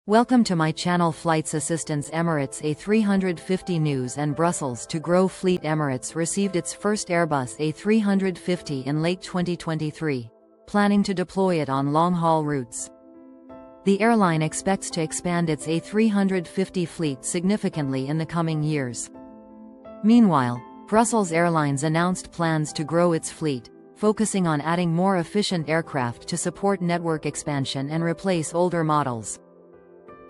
Welcome to my channel. Flights Assistance. Emirates A350 news and Brussels to grow fleet. Emirates received its first Airbus A350 in late 2023, planning to deploy it on long-haul routes. The airline expects to expand its A350 fleet significantly in the coming years. Meanwhile, Brussels Airlines announced plans to grow its fleet, focusing on adding more efficient aircraft to support network expansion and replace older models.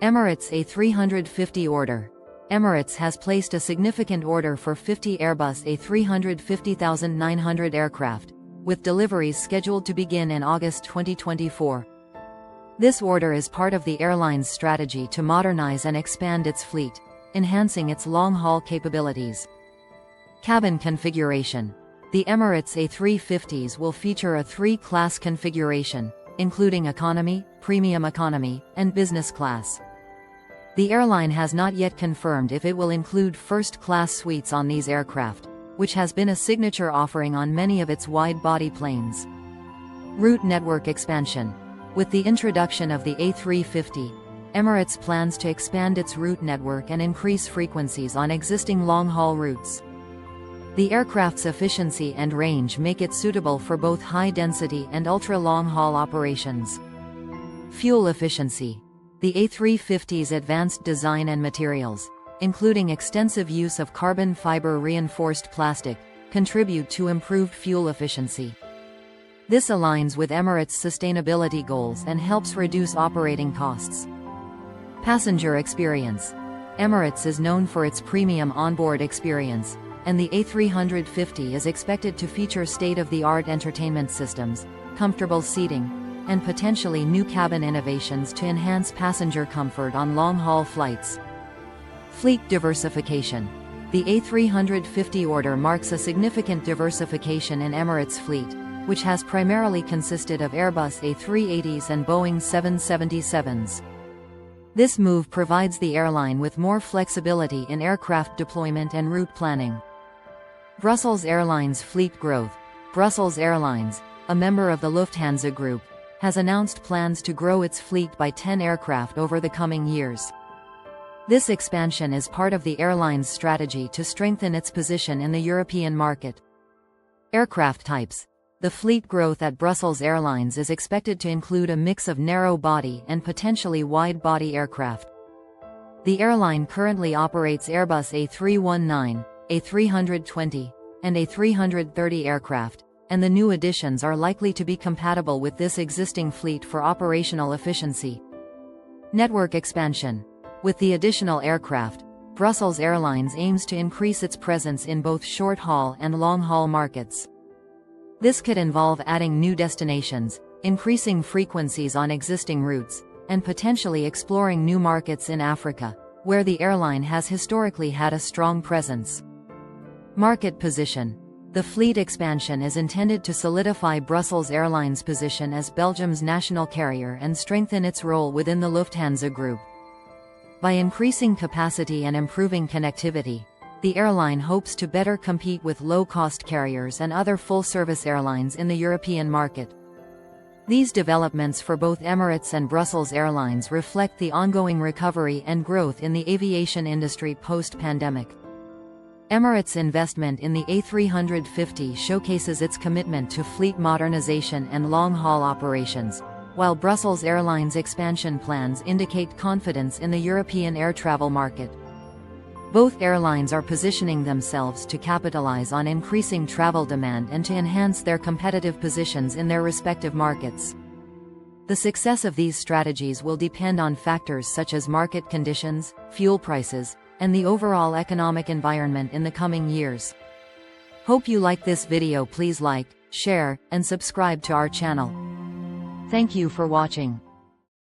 Emirates A350 order. Emirates has placed a significant order for 50 Airbus A350-900 aircraft, with deliveries scheduled to begin in August 2024. This order is part of the airline's strategy to modernize and expand its fleet, enhancing its long-haul capabilities. Cabin configuration. The Emirates A350s will feature a three-class configuration, including economy, premium economy, and business class. The airline has not yet confirmed if it will include first-class suites on these aircraft, which has been a signature offering on many of its wide-body planes. Route network expansion. With the introduction of the A350, Emirates plans to expand its route network and increase frequencies on existing long-haul routes. The aircraft's efficiency and range make it suitable for both high-density and ultra-long-haul operations. Fuel efficiency. The A350's advanced design and materials, including extensive use of carbon fiber reinforced plastic, contribute to improved fuel efficiency. This aligns with Emirates' sustainability goals and helps reduce operating costs. Passenger experience. Emirates is known for its premium onboard experience, and the A350 is expected to feature state-of-the-art entertainment systems, comfortable seating, and potentially new cabin innovations to enhance passenger comfort on long-haul flights. Fleet diversification. The A350 order marks a significant diversification in Emirates' fleet, which has primarily consisted of Airbus A380s and Boeing 777s. This move provides the airline with more flexibility in aircraft deployment and route planning. Brussels Airlines fleet growth. Brussels Airlines, a member of the Lufthansa Group, has announced plans to grow its fleet by 10 aircraft over the coming years. This expansion is part of the airline's strategy to strengthen its position in the European market. Aircraft types. The fleet growth at Brussels Airlines is expected to include a mix of narrow-body and potentially wide-body aircraft. The airline currently operates Airbus A319, A320, and A330 aircraft, and the new additions are likely to be compatible with this existing fleet for operational efficiency. Network expansion. With the additional aircraft, Brussels Airlines aims to increase its presence in both short-haul and long-haul markets. This could involve adding new destinations, increasing frequencies on existing routes, and potentially exploring new markets in Africa, where the airline has historically had a strong presence. Market position. The fleet expansion is intended to solidify Brussels Airlines' position as Belgium's national carrier and strengthen its role within the Lufthansa Group. By increasing capacity and improving connectivity, the airline hopes to better compete with low-cost carriers and other full-service airlines in the European market. These developments for both Emirates and Brussels Airlines reflect the ongoing recovery and growth in the aviation industry post-pandemic. Emirates' investment in the A350 showcases its commitment to fleet modernization and long-haul operations, while Brussels Airlines' expansion plans indicate confidence in the European air travel market. Both airlines are positioning themselves to capitalize on increasing travel demand and to enhance their competitive positions in their respective markets. The success of these strategies will depend on factors such as market conditions, fuel prices, and the overall economic environment in the coming years. Hope you like this video. Please like, share, and subscribe to our channel. Thank you for watching.